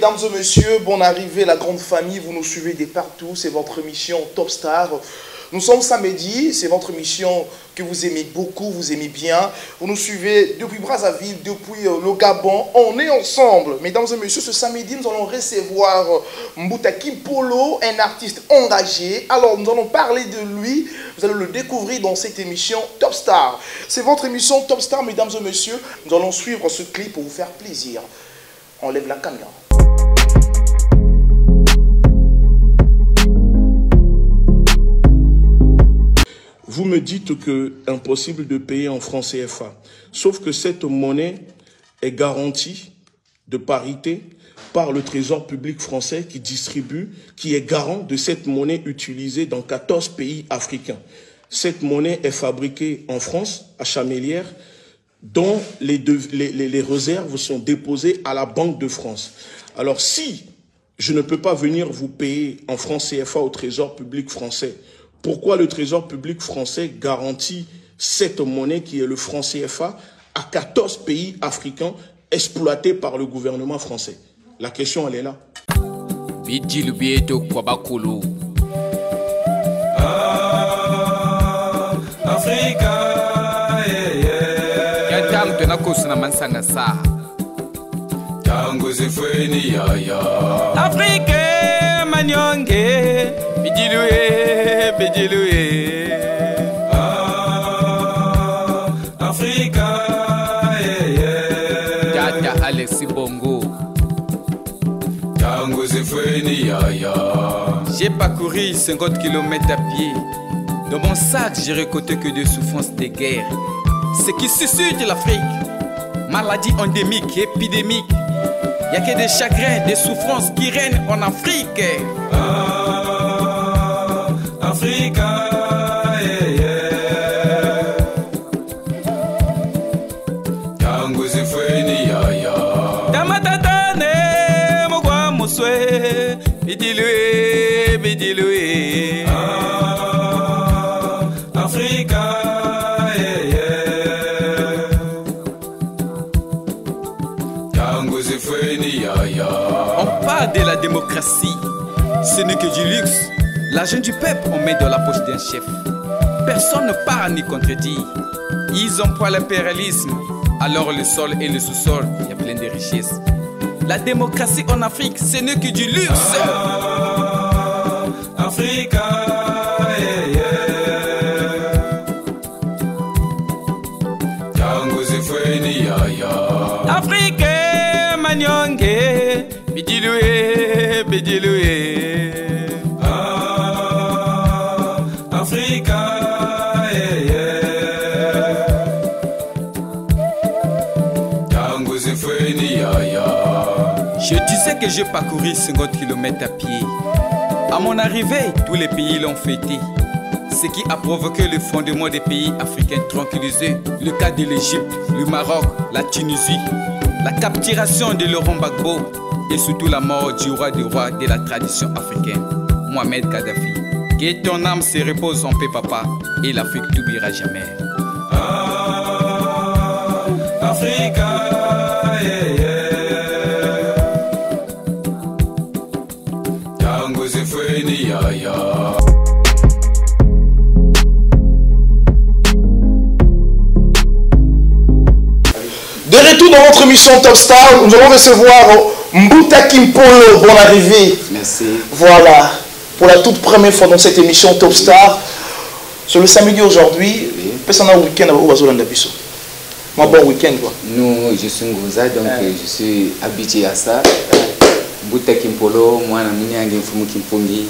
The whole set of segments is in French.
mesdames et messieurs, bonne arrivée, la grande famille, vous nous suivez de partout, c'est votre émission Top Star. Nous sommes samedi, c'est votre émission que vous aimez beaucoup, vous aimez bien. Vous nous suivez depuis Brazzaville, depuis le Gabon, on est ensemble. Mesdames et messieurs, ce samedi, nous allons recevoir Mbouta Kimpolo, un artiste engagé. Alors, nous allons parler de lui, vous allez le découvrir dans cette émission Top Star. C'est votre émission Top Star, mesdames et messieurs. Nous allons suivre ce clip pour vous faire plaisir. On lève la caméra. Vous me dites que impossible de payer en francs CFA. Sauf que cette monnaie est garantie de parité par le Trésor public français qui distribue, qui est garant de cette monnaie utilisée dans 14 pays africains. Cette monnaie est fabriquée en France, à Chamélière, dont les réserves sont déposées à la Banque de France. Alors si je ne peux pas venir vous payer en francs CFA au Trésor public français, pourquoi le Trésor public français garantit cette monnaie qui est le franc CFA à 14 pays africains exploités par le gouvernement français? La question, elle est là. Afrique, Manyonge, Bidiloué, Bidiloué. Africa, Tata Alexis Bongo. Tango Zefweni, j'ai parcouru 50 km à pied. Dans mon sac, j'ai récolté que des souffrances de guerre. Ce qui suscite l'Afrique, maladie endémique, épidémique. Il n'y a que des chagrins, des souffrances qui règnent en Afrique. Africa, Tango Zefweni, Tamatatane, Mogwa Moswe, Bidiloué, Bidiloué. Africa. On parle de la démocratie, ce n'est que du luxe. L'argent du peuple, on met dans la poche d'un chef. Personne ne parle ni contredit. Ils emploient l'impérialisme. Alors le sol et le sous-sol, il y a plein de richesses. La démocratie en Afrique, ce n'est que du luxe. Africa, Afrique, Manyonge, Bidiloué, Bidiloué. Africa, Tango Zefweni, je disais que j'ai parcouru 50 km à pied. À mon arrivée, tous les pays l'ont fêté. Ce qui a provoqué le fondement des pays africains tranquillisés. Le cas de l'Égypte, le Maroc, la Tunisie. La capturation de Laurent Gbagbo et surtout la mort du roi des rois de la tradition africaine, Mohamed Kadhafi. Que ton âme se repose en paix, papa, et l'Afrique t'oubliera jamais. Africa, Tango Zefweni, De retour dans votre émission Top Star, nous allons recevoir Mbouta Kimpolo. Bonne arrivée. Merci. Voilà, pour la toute première fois dans cette émission Top Star, c'est le samedi aujourd'hui. Personne au week-end où va moi bon week-end quoi. Nous, je suis Ngouza, donc je suis habitué à ça. Mbouta Kimpolo, moi, je suis Mfumu Kimpongi,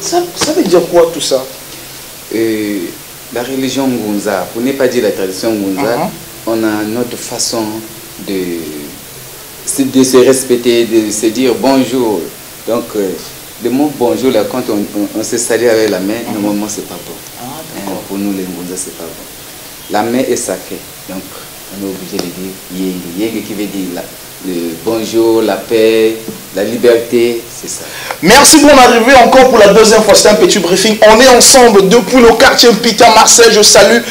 ça veut dire quoi tout ça? La religion Ngunza, pour ne pas dire la tradition Ngunza, on a notre façon de se respecter, de se dire bonjour. Donc, le mot bonjour, là, quand on se salue avec la main, normalement, c'est pas bon. Pour nous, les Ngunza, c'est pas bon. La main est sacrée, donc on est obligé de dire Yéli. Yéli qui veut dire le bonjour, la paix, la liberté, c'est ça. Merci pour l'arrivée encore pour la deuxième fois. C'est un petit briefing. On est ensemble depuis le quartier Pita Marseille. Je salue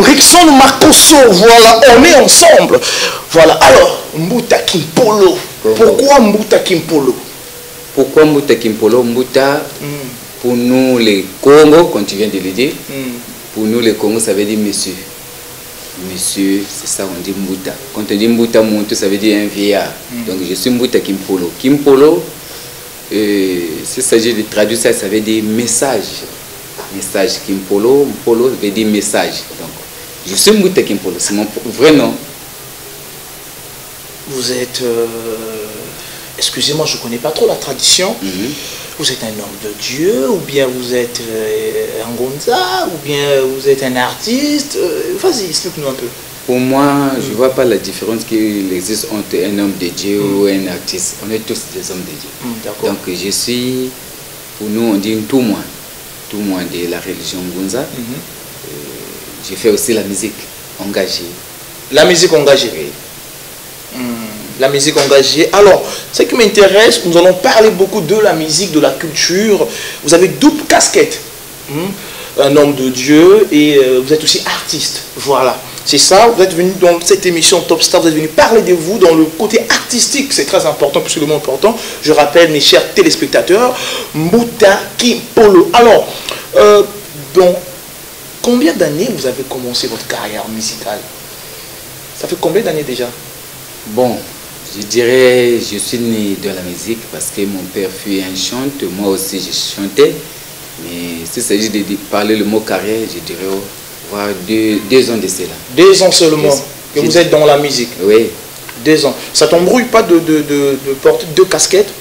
Rickson Marcoso, voilà, on est ensemble. Voilà, alors, Mbuta Kimpolo. Pourquoi Mbuta Kimpolo? Pourquoi Mbuta Kimpolo? Mbuta, pour nous les Congo, quand tu viens de le dire, pour nous les Congo, ça veut dire monsieur. Monsieur, c'est ça, on dit Mbuta. Quand on dit Mbuta Muntu, ça veut dire un vieillard. Donc je suis Mbuta Kimpolo. Kimpolo, s'il s'agit de traduire ça, ça veut dire message. Message Kimpolo, Mpolo veut dire message. Donc je suis Mbuta Kimpolo, c'est mon vrai nom. Vous êtes... excusez-moi, je ne connais pas trop la tradition. Vous êtes un homme de Dieu, ou bien vous êtes un Ngonza, ou bien vous êtes un artiste. Vas-y, explique-nous un peu. Pour moi, je ne vois pas la différence qu'il existe entre un homme de Dieu ou un artiste. On est tous des hommes de Dieu. Donc je suis, pour nous, on dit tout moi de la religion Ngonza. J'ai fait aussi la musique engagée. La musique engagée, oui. La musique engagée. Alors, ce qui m'intéresse, nous allons parler beaucoup de la musique, de la culture. Vous avez double casquette. Un homme de Dieu et vous êtes aussi artiste. Voilà. C'est ça, vous êtes venu dans cette émission Top Star, vous êtes venu parler de vous dans le côté artistique. C'est très important, puisque le mot important. Je rappelle, mes chers téléspectateurs, Mbuta Kimpolo. Alors, donc, combien d'années vous avez commencé votre carrière musicale? Ça fait combien d'années déjà? Bon, je dirais, je suis né dans la musique parce que mon père fut un chanteur, moi aussi je chantais. Mais s'il s'agit de parler le mot carrière, je dirais voir 2 ans de cela. 2 ans seulement que vous êtes dans la musique? Oui. 2 ans. Ça t'embrouille pas de porter 2 casquettes?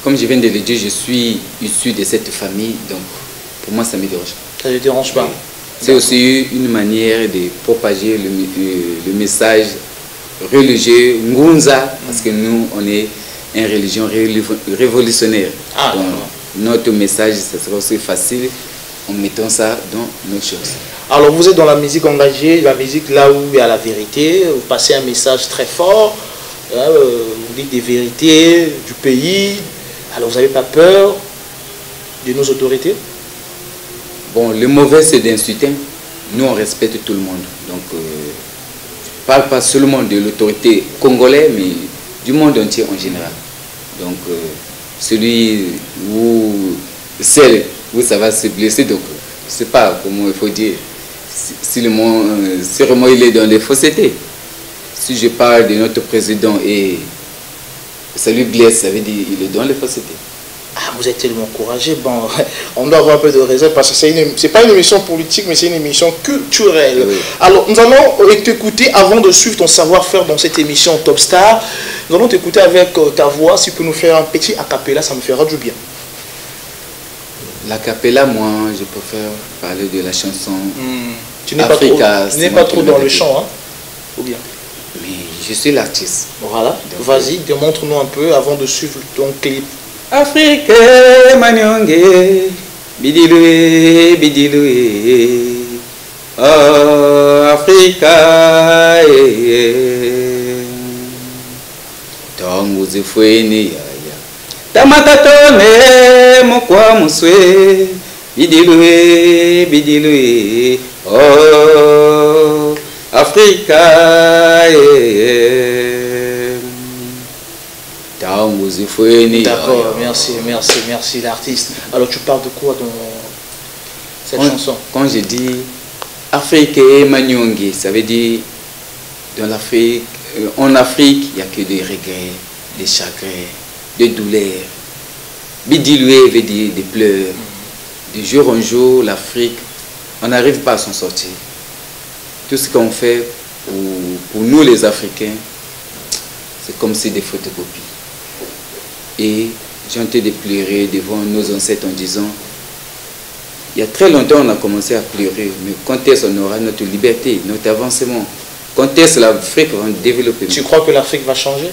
Comme je viens de le dire, je suis issu de cette famille, donc pour moi ça ne me dérange pas. Ça ne te dérange pas? Oui. C'est aussi une manière de propager le message religieux Ngonza, parce que nous, on est une religion révolutionnaire. Donc, notre message, ça sera aussi facile en mettant ça dans nos choses. Alors, vous êtes dans la musique engagée, la musique là où il y a la vérité, vous passez un message très fort, vous dites des vérités du pays. Alors, vous n'avez pas peur de nos autorités? Bon, le mauvais, c'est d'insulter. Nous, on respecte tout le monde. Donc, je ne parle pas seulement de l'autorité congolaise, mais du monde entier en général. Donc, celui celle où ça va se blesser, donc, je ne sais pas comment il faut dire, si le mot, sûrement il est dans les faussetés. Si je parle de notre président et ça lui blesse, ça veut dire qu'il est dans les faussetés. Ah, vous êtes tellement courageux. Bon, on doit avoir un peu de raison parce que c'est pas une émission politique, mais c'est une émission culturelle. Oui. Alors, nous allons t'écouter avant de suivre ton savoir-faire dans cette émission Top Star. Nous allons t'écouter avec ta voix. Si tu peux nous faire un petit acapella, ça me fera du bien. L'acapella, moi, je préfère parler de la chanson Tu n'es pas trop dans le chant, hein? Ou bien? Mais je suis l'artiste. Voilà. Vas-y, démontre-nous un peu avant de suivre ton clip. Afrique Manyonge Bidilue Bidilue Oh Africa Tangu zifweni yaya Tamatatone mokwa muswe Bidilue Bidilue Oh Africa D'accord, merci l'artiste. Alors tu parles de quoi dans cette chanson? Quand je dis Afrique et Manyonge, ça veut dire dans l'Afrique, en Afrique, il n'y a que des regrets, des chagrins, des douleurs. Bidilue veut dire des pleurs. De jour en jour, l'Afrique, on n'arrive pas à s'en sortir. Tout ce qu'on fait pour nous les Africains, c'est comme si des photocopies. Et j'ai tenté de pleurer devant nos ancêtres en disant, il y a très longtemps on a commencé à pleurer, mais quand est-ce qu'on aura notre liberté, notre avancement? Quand est-ce l'Afrique va développer? Tu crois que l'Afrique va changer?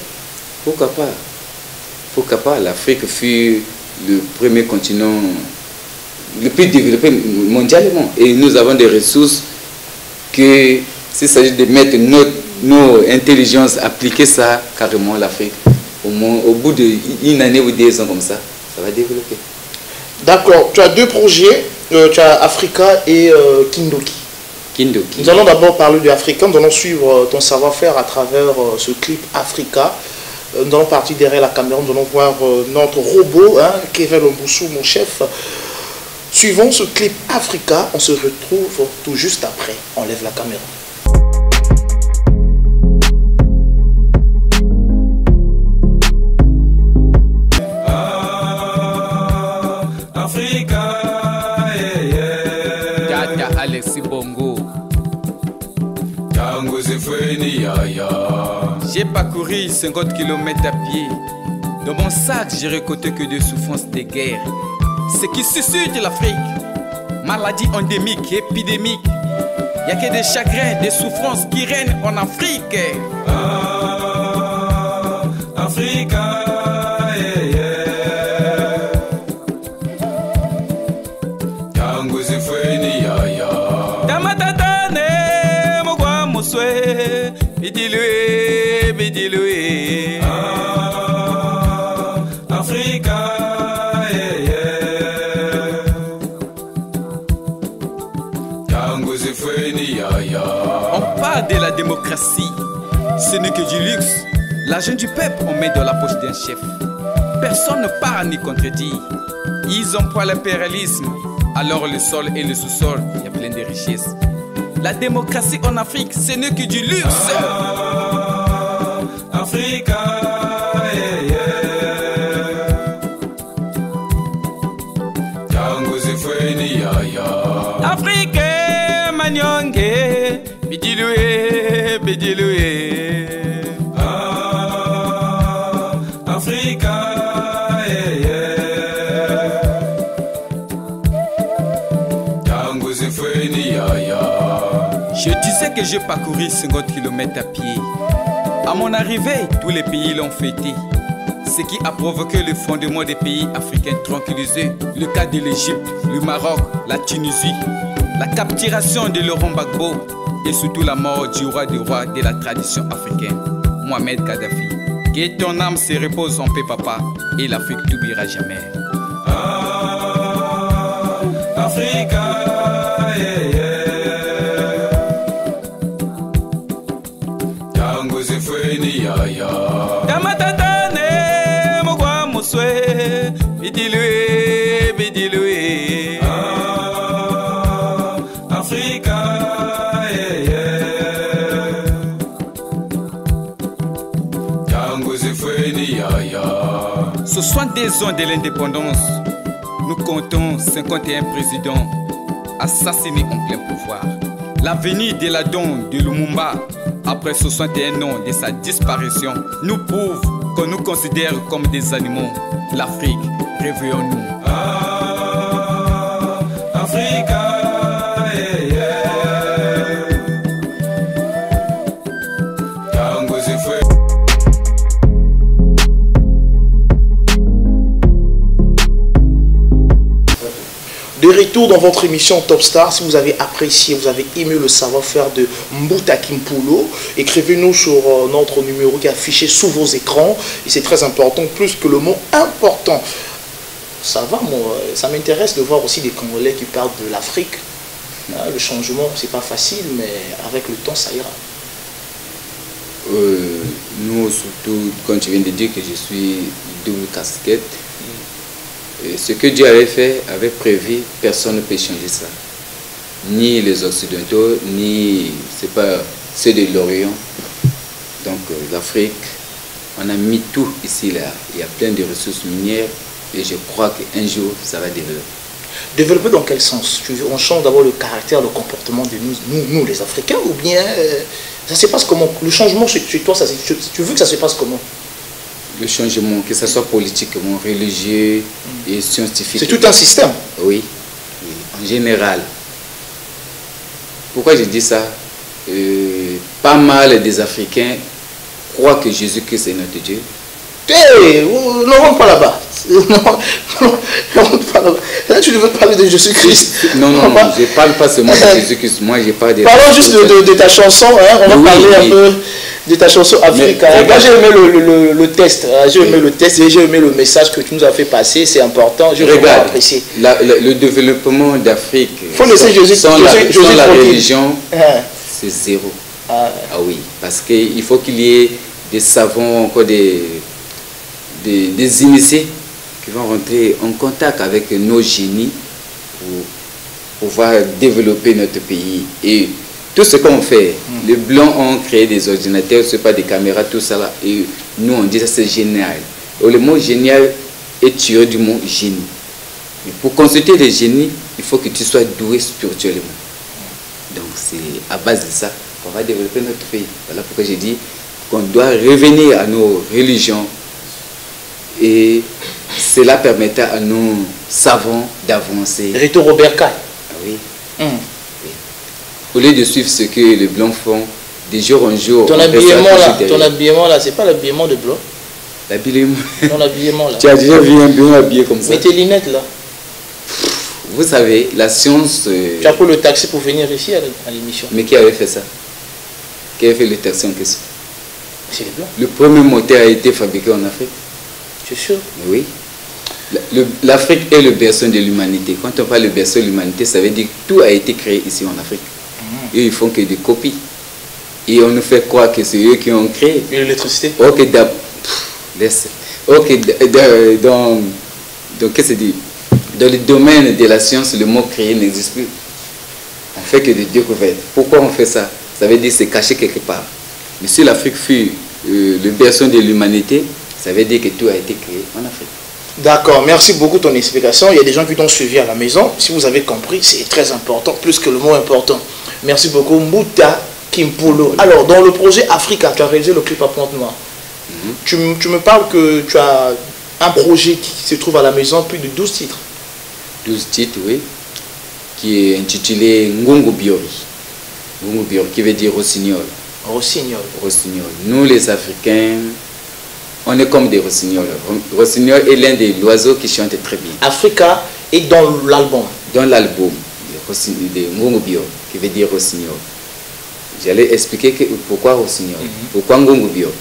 Pourquoi pas? Pourquoi pas? L'Afrique fut le premier continent le plus développé mondialement. Et nous avons des ressources que, s'il s'agit de mettre nos intelligences, appliquer ça carrément à l'Afrique. Au bout d'une année ou 2 ans comme ça, ça va développer. D'accord. Tu as 2 projets, tu as Africa et Kindoki. Kindoki. Nous allons d'abord parler de Africa. Nous allons suivre ton savoir-faire à travers ce clip Africa. Nous allons partir derrière la caméra. Nous allons voir notre robot, hein, Kevin Lomboussou, mon chef. Suivons ce clip Africa. On se retrouve tout juste après. On lève la caméra. J'ai parcouru 50 km à pied. Dans mon sac, j'ai récolté que des souffrances des guerres. Ce qui suscite l'Afrique, maladie endémique, épidémique. Il n'y a que des chagrins, des souffrances qui règnent en Afrique. Africa. On parle de la démocratie, ce n'est que du luxe. L'argent du peuple, on met dans la poche d'un chef. Personne ne parle ni contredit. Ils emploient l'impérialisme. Alors le sol et le sous-sol, il y a plein de richesses. La démocratie en Afrique, ce n'est que du luxe. Africa. Afrique, Manyonge, Bidiloué, Bidiloué. Africa. Je disais que j'ai parcouru 50 km à pied. À mon arrivée, tous les pays l'ont fêté. Ce qui a provoqué le fondement des pays africains tranquillisés. Le cas de l'Égypte, le Maroc, la Tunisie, la capturation de Laurent Gbagbo et surtout la mort du roi des rois de la tradition africaine, Mohamed Kadhafi. Que ton âme se repose en paix, papa, et l'Afrique t'oubliera jamais. Africa. Ce 62 ans de l'indépendance, nous comptons 51 présidents assassinés en plein pouvoir. L'avenir de la Don de Lumumba, après 61 ans de sa disparition, nous prouve qu'on nous considère comme des animaux. L'Afrique, réveillons-nous. Africa. De retour dans votre émission Top Star, si vous avez apprécié, vous avez aimé le savoir-faire de Mbuta Kimpulo, écrivez-nous sur notre numéro qui est affiché sous vos écrans. Et c'est très important, plus que le mot important. Ça va, moi, ça m'intéresse de voir aussi des Congolais qui parlent de l'Afrique. Le changement, c'est pas facile, mais avec le temps, ça ira. Nous, surtout, quand tu viens de dire que je suis double casquette, et ce que Dieu avait fait, avait prévu, personne ne peut changer ça. Ni les Occidentaux, ni c'est pas ceux de l'Orient. Donc l'Afrique, on a mis tout ici, là. Il y a plein de ressources minières et je crois qu'un jour, ça va développer. Développer dans quel sens? On change d'abord le caractère, le comportement de nous les Africains, ou bien ça se passe comment? Le changement chez toi, tu veux que ça se passe comment? Le changement, que ce soit politiquement, religieux et scientifique. C'est tout un système. Oui, en général. Pourquoi je dis ça? Pas mal des Africains croient que Jésus-Christ est notre Dieu. Ne rentre pas là-bas. Là, tu veux parler de Jésus-Christ. Non, je ne parle pas seulement de Jésus-Christ. Moi, je parle de... Parlons juste de ta chanson. Hein. On va parler un peu de ta chanson Africa. Moi j'ai aimé le test, j'ai aimé le test et j'ai aimé le message que tu nous as fait passer, c'est important, j'ai vraiment apprécié. Le développement d'Afrique sans la religion, c'est zéro. Ah oui, parce qu'il faut qu'il y ait des savants, encore des initiés qui vont rentrer en contact avec nos génies pour pouvoir développer notre pays. Et tout ce qu'on fait, les Blancs ont créé des ordinateurs, ce n'est pas des caméras, tout ça là. Et nous, on dit ça, c'est génial. Et le mot génial est tiré du mot génie. Mais pour consulter les génies, il faut que tu sois doué spirituellement. Donc, c'est à base de ça qu'on va développer notre pays. Voilà pourquoi j'ai dit qu'on doit revenir à nos religions. Et cela permettra à nos savants d'avancer. Retour Robert Kai. Ah oui. Oui. Au lieu de suivre ce que les Blancs font, de jour en jour. Ton habillement là, c'est pas l'habillement de Blanc. L'habillement. Ton habillement là. Tu as déjà vu un Blanc habillé comme ça? Mais tes lunettes là. Vous savez, la science... Tu as pris le taxi pour venir ici à l'émission. Mais qui avait fait ça? Qui avait fait le taxi en question? C'est les Blancs. Le premier moteur a été fabriqué en Afrique. Tu es sûr? Oui. L'Afrique est le berceau de l'humanité. Quand on parle de berceau de l'humanité, ça veut dire que tout a été créé ici en Afrique. Et ils font que des copies. Et on nous fait croire que c'est eux qui ont créé. Et l'électricité? Ok, dans le domaine de la science, le mot créer n'existe plus. On fait que des découvertes. Pourquoi on fait ça? Ça veut dire que c'est caché quelque part. Mais si l'Afrique fut le berceau de l'humanité, ça veut dire que tout a été créé en Afrique. D'accord, merci beaucoup de ton explication. Il y a des gens qui t'ont suivi à la maison. Si vous avez compris, c'est très important, plus que le mot important. Merci beaucoup, Mbouta Kimpolo. Alors, dans le projet Africa, tu as réalisé le clip à Pointe-Noire. Tu me parles que tu as un projet qui se trouve à la maison, plus de 12 titres. 12 titres, oui, qui est intitulé Ngongo Biori. Ngongo Biori, qui veut dire rossignol. Rossignol. Rossignol. Nous, les Africains, on est comme des rossignols. Rossignol est l'un des oiseaux qui chantent très bien. Africa est dans l'album. Dans l'album de Ngongo Biori, qui veut dire rossignol. J'allais expliquer pourquoi rossignol, pourquoi Ngongo Biori.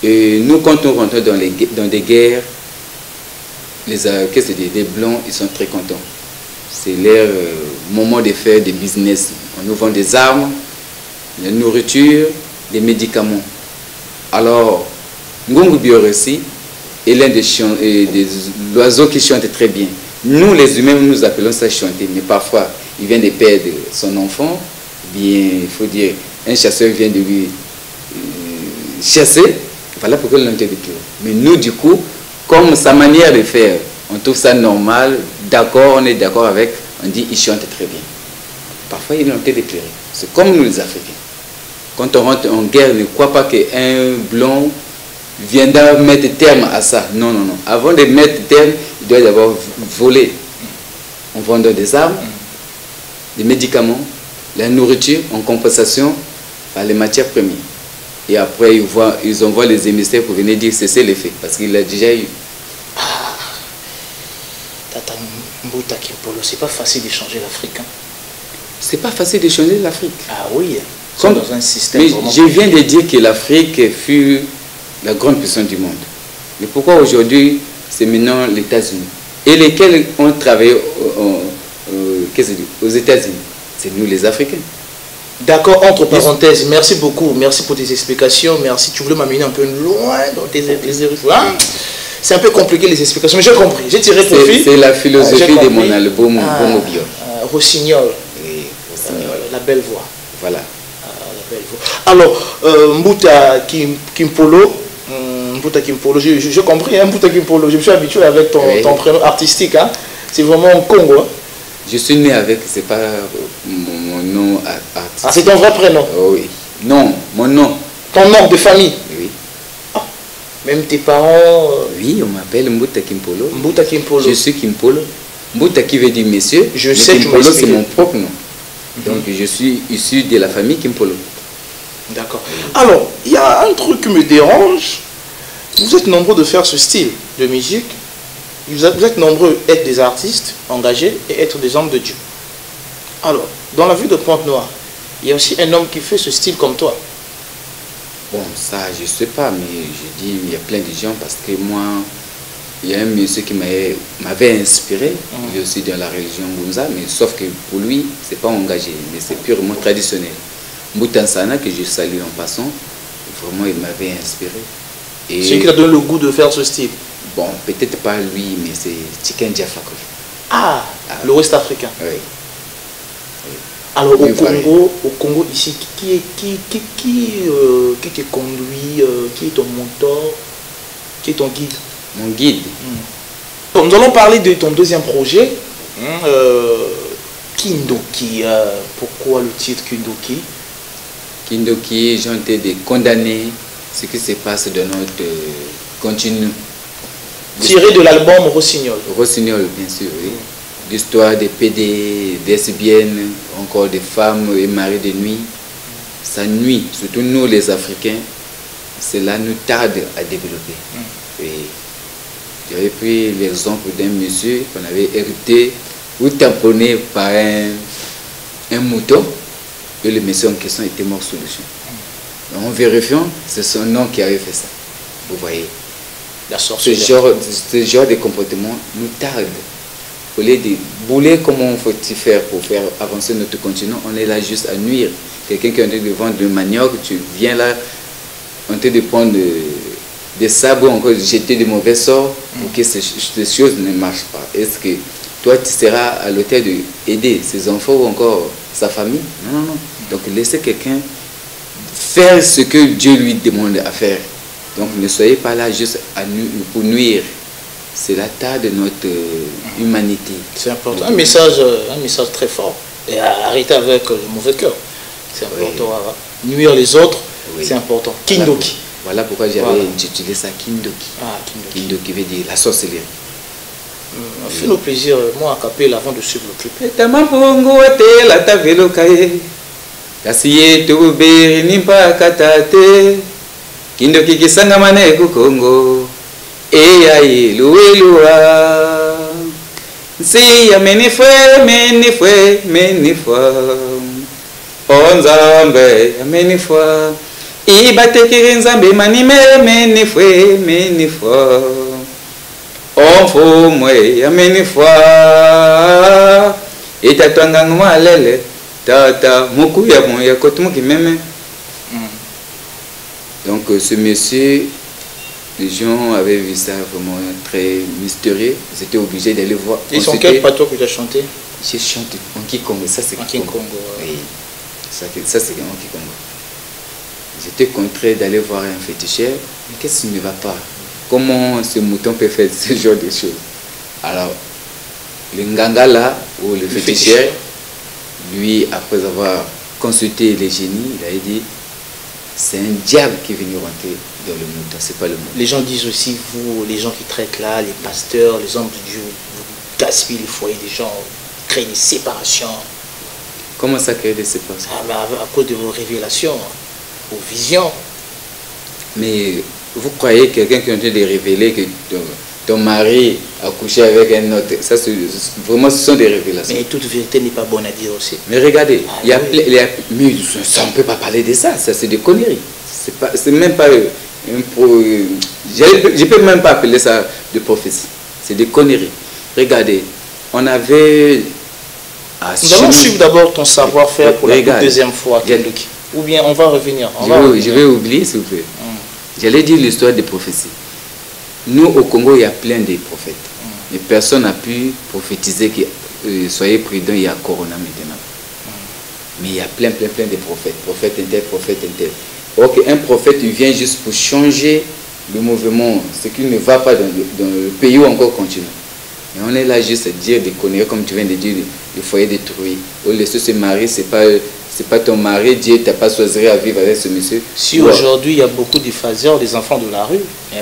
Et nous, quand on rentre dans des guerres, les Blancs, ils sont très contents. C'est leur moment de faire des business. On nous vend des armes, de la nourriture, des médicaments. Alors, Ngongo Biori aussi est l'un des oiseaux qui chantent très bien. Nous, les humains, nous appelons ça chanter, mais parfois, il vient de perdre son enfant, bien, il faut dire, un chasseur vient de lui chasser, voilà pourquoi l'on était de pleurer. Mais nous, du coup, comme sa manière de faire, on trouve ça normal, d'accord, on est d'accord avec, on dit, il chante très bien. Parfois, il ont été de pleurer. C'est comme nous, les Africains. Quand on rentre en guerre, ne crois pas qu'un Blanc viendra mettre terme à ça. Non, non, non. Avant de mettre terme, il doit y avoir volé. On vend des armes, des médicaments, la nourriture en compensation par les matières premières. Et après, ils envoient les émissaires pour venir dire cesser les faits, parce qu'il a déjà eu. Tata Mbouta Kimpolo, c'est pas facile de changer l'Afrique. Hein? C'est pas facile de changer l'Afrique. Ah oui, comme dans un système. Mais je viens de dire que l'Afrique fut la grande puissance du monde. Mais pourquoi aujourd'hui, c'est maintenant les États-Unis? Et lesquels ont travaillé aux États-Unis? C'est nous les Africains. D'accord, entre parenthèses, merci beaucoup, merci pour tes explications, merci. Tu voulais m'amener un peu loin dans tes hein? C'est un peu compliqué les explications, mais j'ai compris, j'ai tiré profit. C'est la philosophie de mon album Ngongo Biori. Rossignol. Oui, Rossignol. La belle voix. Voilà. La belle voix. Alors, Mbouta Kimpolo, Mbouta Kimpolo, j'ai compris, hein, Mbouta Kimpolo, je me suis habitué avec ton prénom artistique, hein. C'est vraiment un Congo. Hein. Je suis né avec, c'est pas mon nom artistique. Ah, c'est ton vrai prénom? Oh, oui. Non, mon nom. Ton nom de famille? Oui. Ah, même tes parents? Oui, on m'appelle Mbouta Kimpolo. Mbouta Kimpolo. Je suis Kimpolo. Mbouta qui veut dire monsieur. Je sais Kimpolo, c'est mon propre nom. Donc je suis issu de la famille Kimpolo. D'accord. Alors, il y a un truc qui me dérange. Vous êtes nombreux de faire ce style de musique. Vous êtes nombreux à être des artistes engagés et être des hommes de Dieu. Alors, dans la ville de Pointe-Noire, il y a aussi un homme qui fait ce style comme toi. Bon, ça, je ne sais pas, mais je dis, il y a plein de gens parce que moi, il y a un monsieur qui m'avait inspiré, il est aussi dans la religion Ngunza, mais sauf que pour lui, ce n'est pas engagé, mais c'est purement traditionnel. Moutansana, que je salue en passant, vraiment, il m'avait inspiré. C'est qui a donné le goût de faire ce style? Bon, peut-être pas lui, mais c'est Chicken Diafako. Ah, le Ouest africain. Oui. Alors au Congo ici, qui te conduit, qui est ton mentor, qui est ton guide? Mon guide. Nous allons parler de ton deuxième projet, Kindoki. Pourquoi le titre Kindoki? Kindoki, j'ai envie de condamner ce qui se passe dans notre continu. Tiré de l'album Rossignol. Rossignol, bien sûr, oui. L'histoire des PD, des lesbiennes, encore des femmes et maris de nuit. Ça nuit, surtout nous les Africains, cela nous tarde à développer. J'avais pris l'exemple d'un monsieur qu'on avait hérité ou tamponné par un mouton, et le monsieur en question était mort sous le champ. En vérifiant, c'est son nom qui avait fait ça. Vous voyez, ce genre de comportement nous tarde. Au lieu de bouler, comment faut-il faire pour faire avancer notre continent, on est là juste à nuire. Quelqu'un qui est en train de vendre du manioc, tu viens là en train de prendre des sabres, encore de jeter de mauvais sorts pour que ces choses ne marchent pas. Est-ce que toi, tu seras à l'auteur d'aider ses enfants ou encore sa famille? Non, non, non. Donc, laissez quelqu'un faire ce que Dieu lui demande à faire. Donc, ne soyez pas là juste pour nuire. C'est la taille de notre humanité. C'est important. Un message très fort. Et arrêtez avec le mauvais cœur. C'est important. Oui. Nuire les autres, oui. C'est important. Kindoki. Voilà pourquoi j'avais intitulé ça Kindoki. Ah, Kindoki. Kindoki veut dire la sorcellerie. Fais-nous plaisir, moi, à caper avant de suivre le clip. Tamapongo ate la tavelo kaye. Kasiye tubiri nimpa katate. Kindoki kisanga mane kukongo. Eya iluelua. Si ya menifwe. Onzambe ya menifwa. Ibatekiri nzambe manime menifwa. Onfumwe ya menifwa. Itatwanga ngwalele. Tata muku ya moya kotumuki meme. Donc ce monsieur, les gens avaient vu ça vraiment très mystérieux. Ils étaient obligés d'aller voir. Ils sont quel patois que tu as chanté? J'ai chanté en Kikongo. Ça c'est Kikongo. Oui. Ça c'est en Kikongo. J'étais contraint d'aller voir un féticheur. Mais qu'est-ce qui ne va pas? Comment ce mouton peut faire ce genre de choses? Alors, le Nganga là, ou le féticheur, lui, après avoir consulté les génies, il a dit c'est un diable qui est venu rentrer dans le mouton, c'est pas le mouton. Les gens disent aussi, vous, les gens qui traitent là, les pasteurs, les hommes de Dieu, vous gaspillez les foyers des gens, créez des séparations. Comment ça crée des séparations? À cause de vos révélations, vos visions. Mais vous croyez quelqu'un qui est en train de révéler que ton mari a couché avec un autre? Ça, vraiment, ce sont des révélations. Mais toute vérité n'est pas bonne à dire aussi. Mais regardez, mais ça, on ne peut pas parler de ça. Ça, c'est des conneries. C'est même pas... je ne peux même pas appeler ça de prophétie. C'est des conneries. Regardez, on avait... Nous allons suivre d'abord ton savoir-faire pour la deuxième fois, Kindoki. Ou bien on va revenir. Je vais oublier, s'il vous plaît. J'allais dire l'histoire des prophéties. Nous, au Congo, il y a plein de prophètes. Mais personne n'a pu prophétiser que soyez prudents, il y a Corona maintenant. Mais il y a plein de prophètes. Prophète intel. Ok, un prophète, il vient juste pour changer le mouvement, ce qui ne va pas dans le pays où encore continue. Et on est là juste à dire des conneries, comme tu viens de dire, le foyer détruit. Ou laisser se marier, c'est pas ton mari, Dieu t'a pas choisi à vivre avec ce monsieur. Si aujourd'hui il y a beaucoup de phaseurs, des enfants de la rue,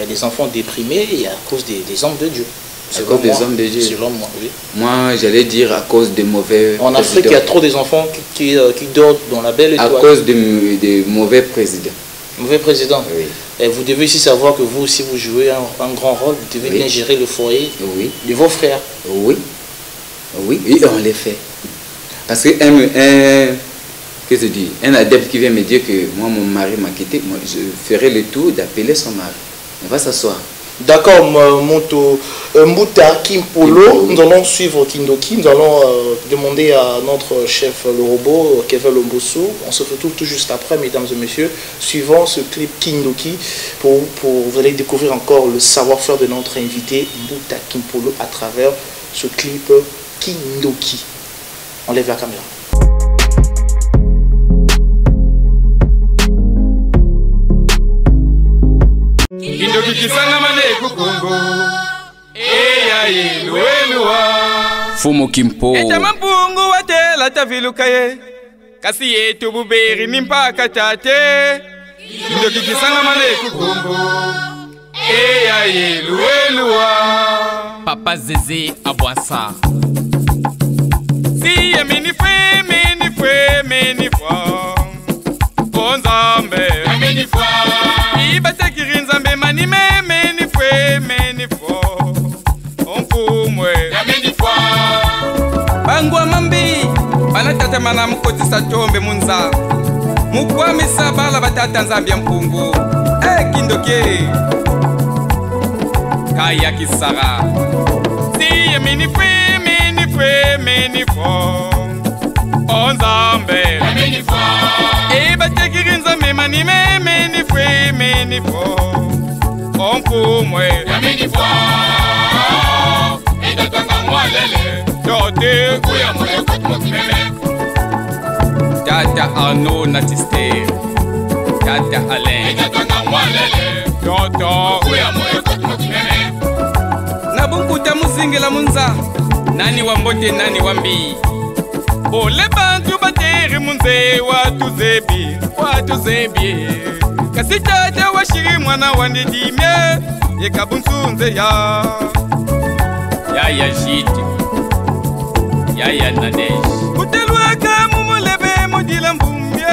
des enfants déprimés, et à cause des hommes de Dieu. À cause des hommes de Dieu. Selon moi, oui. Moi, j'allais dire à cause des mauvais... En Afrique, il y a trop des enfants qui dorment dans la belle étoile. À cause des mauvais présidents. Mauvais président. Oui. Et vous devez aussi savoir que vous aussi, vous jouez un grand rôle. Vous devez bien gérer le foyer de vos frères. Oui. Oui, et on les fait. Parce que qu'est-ce que je dis, un adepte qui vient me dire que moi, mon mari m'a quitté, moi, je ferai le tour d'appeler son mari. On va s'asseoir. D'accord, Mbuta Kimpolo, nous allons suivre Kindoki, nous allons demander à notre chef le robot, Kevin Lomboso. On se retrouve tout juste après, mesdames et messieurs, suivant ce clip Kindoki, pour vous allez découvrir encore le savoir-faire de notre invité Mbuta Kimpolo à travers ce clip Kindoki. On lève la caméra. Fumo Kimpo Etamampungu watela tavilukaye kasi yetu buberi nimpaka tate Kindoki kisanga mane kukumbu luelua Papa Zeze Abwasa Siye menifwe Onzambe menifwa Ibate kirinzambe manime menifwe Onkumwe menifwa Bangwa mambi Banatata mana mukotisa tombe munza Mukwamisa bala batata nzambia mpungu Kindoki Kaya kisara Siye menifwe Onzambe menifwa Ibate kirinzambe manime menifwe Onkumwe menifwa Edatanga mwalele Dote kuya mwale kutumokimeme Tata Arnaud Natiste Tata Alain Edatanga mwalele Doto kuya mwale kutumokimeme Nabunkuta muzingela munza Nani wambote nani wambi Ole bantu bateri munze Watu zebi Kasi tata washiri mwana wandidimye Yekabunsunze ya Yaya Jiti Yaya Nadesh Kutelwaka mumulebe mudila mbumbye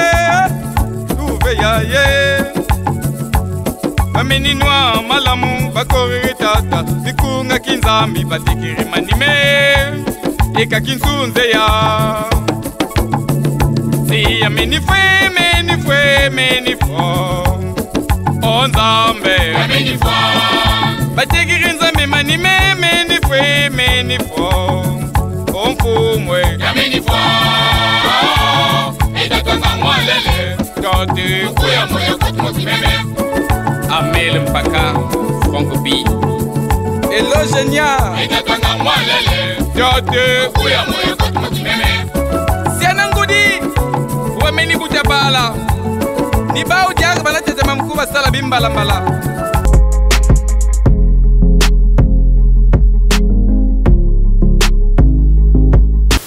Tuve yaye Bameninwa malamu bakori tata Bikunga kinzambi batikiri manime Eka kinsunze ya Siya menifwe Onzambe menifwa Batikiri nzambe manime menifwe Onkumwe menifwa Edatanga mwalele Tati kuya mwale kutumokimeme Amel Mpaka Franco B Hello Genia Edatanga mwalele Tati kuya mwale kutumokimeme Siana ngudi Wameni butabala Niba udiaga banatete mamkuba sala bimbala mbala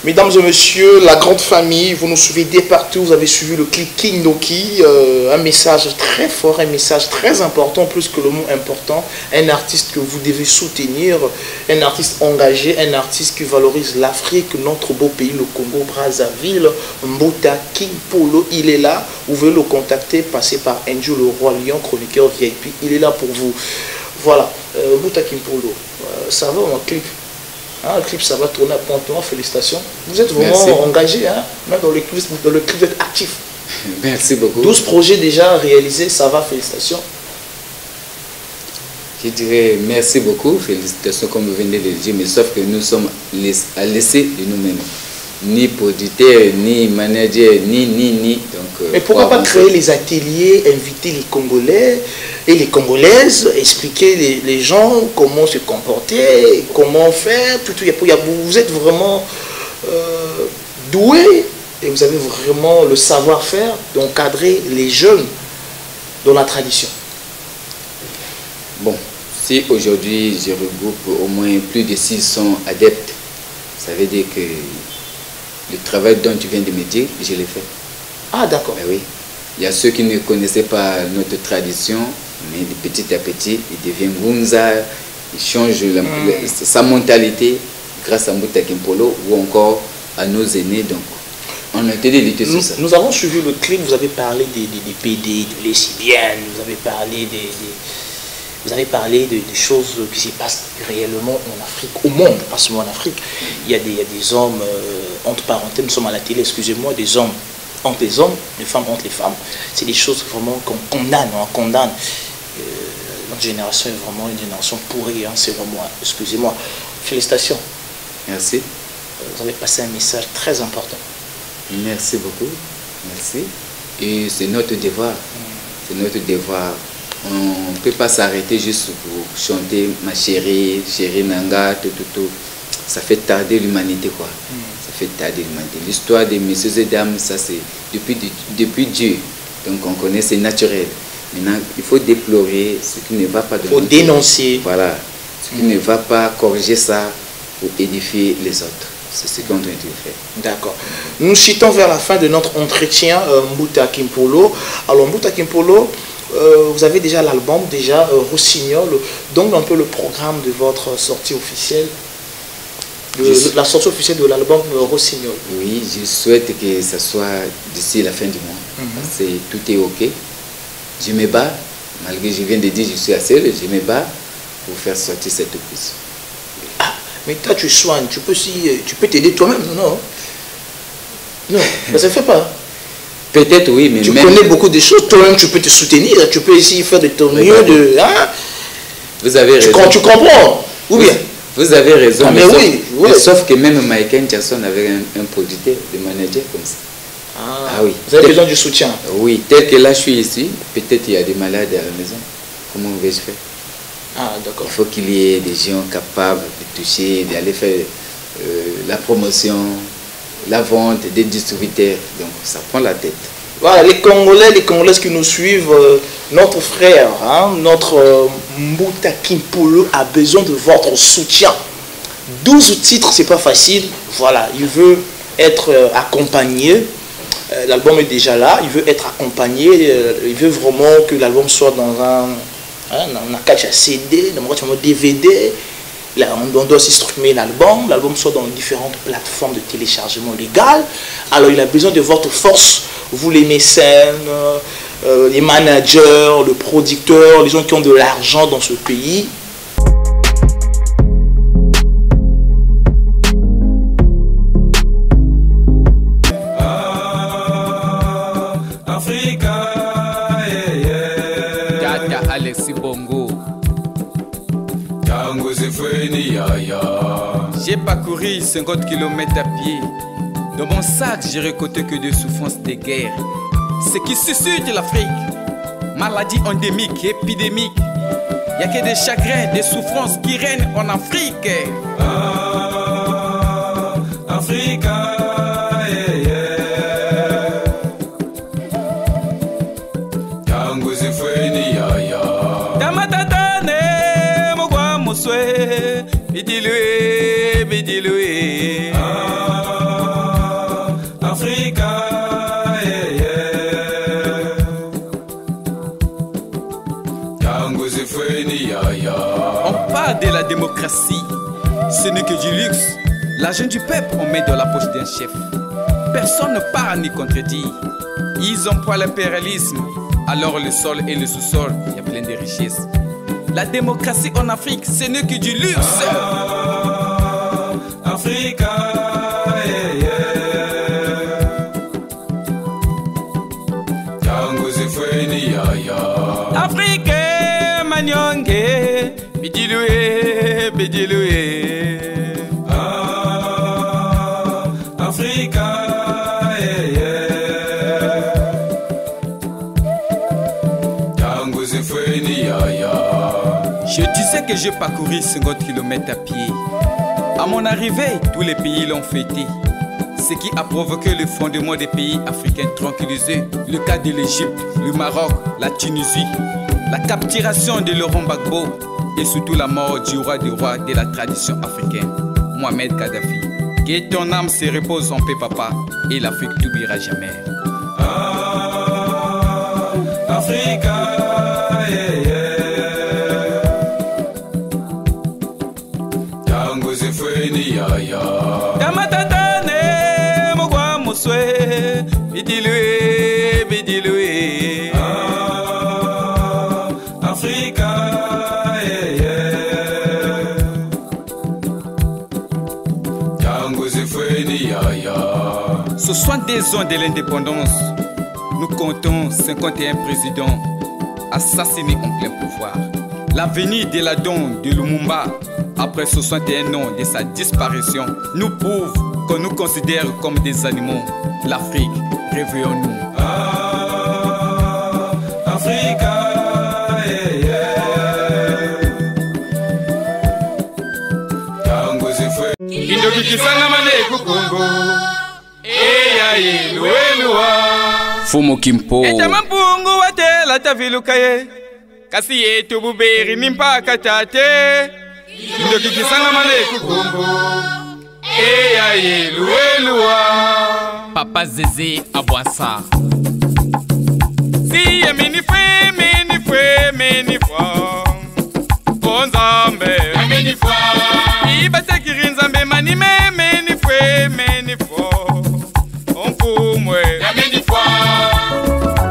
Mesdames et messieurs, la grande famille, vous nous suivez dès partout, vous avez suivi le clip Kindoki, un message très fort, un message très important, plus que le mot important, un artiste que vous devez soutenir, un artiste engagé, un artiste qui valorise l'Afrique, notre beau pays, le Congo, Brazzaville, Mbuta Kimpolo, il est là, vous pouvez le contacter, passez par Andrew le Roi Lion, chroniqueur VIP, il est là pour vous. Voilà, Mbuta Kimpolo, ça va mon clip? Le clip, ça va tourner à promptement, félicitations. Vous êtes vraiment engagé, hein? Même dans le clip, vous êtes actif. Merci beaucoup. 12 projets déjà réalisés, ça va, félicitations. Je dirais merci beaucoup, félicitations comme vous venez de le dire, mais sauf que nous sommes à laisser de nous-mêmes. Ni producteur, ni manager, ni. Donc, mais pourquoi pas créer les ateliers, inviter les Congolais et les Congolaises, expliquer les gens comment se comporter, comment faire. Vous êtes vraiment doué et vous avez vraiment le savoir-faire d'encadrer les jeunes dans la tradition. Bon, si aujourd'hui je regroupe au moins plus de 600 adeptes, ça veut dire que le travail dont tu viens de me dire, je l'ai fait. Ah d'accord. Ben oui. Il y a ceux qui ne connaissaient pas notre tradition, mais de petit à petit, il devient Ngunza, il change sa mentalité grâce à Mbuta Kimpolo ou encore à nos aînés. Donc, on a été d'éviter tout ça. Nous avons suivi le clip, vous avez parlé des PD, de lesbiennes, vous avez parlé des choses qui se passent réellement en Afrique, au monde, pas seulement en Afrique. Il y a des hommes, entre parenthèses, nous sommes à la télé, excusez-moi, des hommes entre les hommes, les femmes entre les femmes. C'est des choses vraiment qu'on condamne, on condamne. Notre génération est vraiment une génération pourrie, hein, c'est vraiment, excusez-moi. Félicitations. Merci. Vous avez passé un message très important. Merci beaucoup. Merci. Et c'est notre devoir. C'est notre devoir. On ne peut pas s'arrêter juste pour chanter ma chérie, chérie Nanga, tout. Ça fait tarder l'humanité, quoi. Ça fait tarder l'humanité. L'histoire des messieurs et dames, ça c'est depuis Dieu. Donc on connaît, c'est naturel. Maintenant, il faut déplorer ce qui ne va pas. Il faut dénoncer. Voilà. Ce qui ne va pas corriger ça pour édifier les autres. C'est ce qu'on doit faire. D'accord. Nous citons vers la fin de notre entretien Mbouta Kimpolo. Alors Mbouta Kimpolo, vous avez déjà l'album, déjà Rossignol. Donc un peu le programme de votre sortie officielle, la sortie officielle de l'album Rossignol. Oui, je souhaite que ça soit d'ici la fin du mois. Parce que tout est ok. Je me bats, malgré je viens de dire je suis assez seul, je me bats pour faire sortir cette opus. Ah, mais toi tu soignes, tu peux t'aider toi-même, non? Non, ça ne se fait pas. Peut-être oui, mais tu connais beaucoup de choses, toi-même tu peux te soutenir, tu peux essayer de faire de ton mieux, de... Hein? Vous avez raison. Tu comprends? Ou bien? Vous avez raison, ah, mais oui. Sauf que même Michael Jackson avait un producteur, des managers comme ça. Ah oui. Vous avez besoin du soutien? Oui, tel que là je suis ici, peut-être il y a des malades à la maison. Comment vais-je faire? Ah d'accord. Il faut qu'il y ait des gens capables de toucher, d'aller faire la promotion, la vente, des distributeurs. Donc ça prend la tête. Voilà, les Congolais, les Congolaises qui nous suivent, notre frère, hein, notre Mbouta Kimpolo a besoin de votre soutien. 12 titres, c'est pas facile. Voilà, il veut être accompagné. L'album est déjà là, il veut être accompagné, il veut vraiment que l'album soit dans un catch à CD, dans un DVD. Là, on doit aussi streamer l'album soit dans différentes plateformes de téléchargement légal. Alors il a besoin de votre force, vous les mécènes, les managers, le producteur, les gens qui ont de l'argent dans ce pays. J'ai parcouru 50 km à pied. Dans mon sac, j'ai récolté que des souffrances des guerres. Ce qui suscite l'Afrique, maladie endémique, épidémique. Il n'y a que des chagrins, des souffrances qui règnent en Afrique. Africa. On parle de la démocratie, ce n'est que du luxe. L'argent du peuple, on met dans la poche d'un chef. Personne ne parle ni contredit. Ils emploient l'impérialisme. Alors le sol et le sous-sol, il y a plein de richesses. La démocratie en Afrique, ce n'est que du luxe. Africa. Afrique, Manyonge, Bidilue, Bidilue. Africa. Je disais que j'ai parcouru 50 km à pied. À mon arrivée, tous les pays l'ont fêté. Ce qui a provoqué le fondement des pays africains tranquillisés. Le cas de l'Égypte, le Maroc, la Tunisie, la capturation de Laurent Gbagbo et surtout la mort du roi des rois de la tradition africaine, Mohamed Kadhafi. Que ton âme se repose en paix, papa, et l'Afrique t'oubliera jamais. Africa. Bidilue, bidilue. Africa. Tango zifweni ya. 62 ans de l'indépendance, nous comptons 51 présidents assassinés en plein pouvoir. L'avenir de la Don de Lumumba, après 61 ans de sa disparition, nous prouve qu'on nous considère comme des animaux. L'Afrique, réveillons-nous. Africa, Fumo Kimpo Etamampungu watela tavilukaye kasi yetu buberi nimpaka tate ndokikisanga mane kukumbu luelua Papa Zeze Abwasa Si menifwe Bonzambe menifwa Ibatekiri nzambe manime menifwe Onkumwe menifwa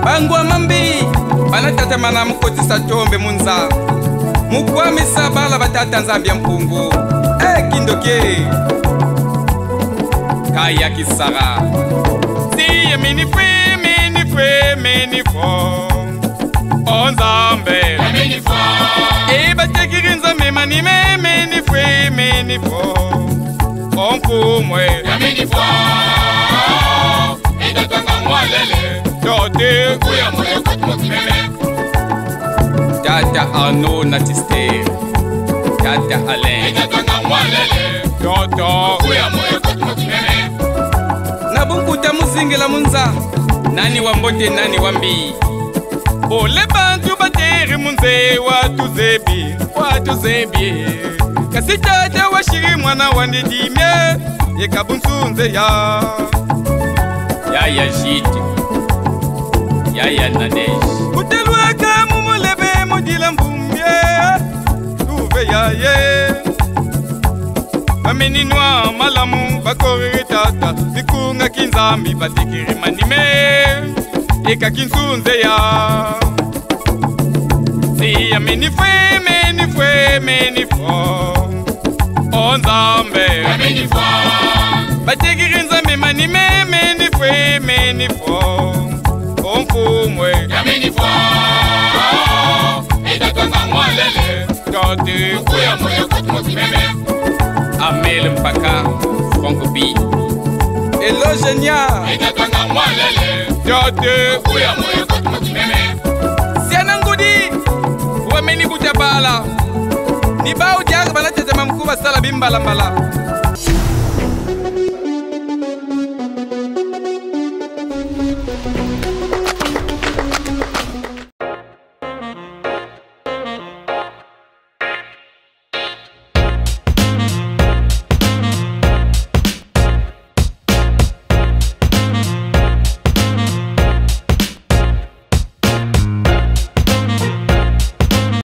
Bangwa mambi Banatata mana mukotisa tombe munza Mukwamisa bala batata nzambia mpungu Kindoke Kaya kisara Si menifwe Onzambe menifwa Ibatekiri nzambe manime menifwe Onkumwe menifwa Tata Arnaud Natister Tata Alain Nabunkuta muzingela munza Nani wambote nani wambi Ole bantu bateri munze Watu zebi Kasi tata washiri mwana wandidimye Yekabunsunze ya Yaya Jiti Yaya Nadesh Utelwaka mumulebe mudila mbumbye Tuve yaye Bameninwa malamu bakore tata Bikunga kinzambi batikiri manime Eka kinsunze ya Siya menifwe Onzambe menifwa Batikiri nzambi manime menifwa Onkumwe ya menifwa Edatanga mwalele Tati kuya moyo kutumokimeme Amel Mpaka Franco B Hello Genia Edatanga mwalele Tati kuya moyo kutumokimeme Siana ngudi Wameni butabala Nibao diaga bala tetema mkuba sala bimbala mbala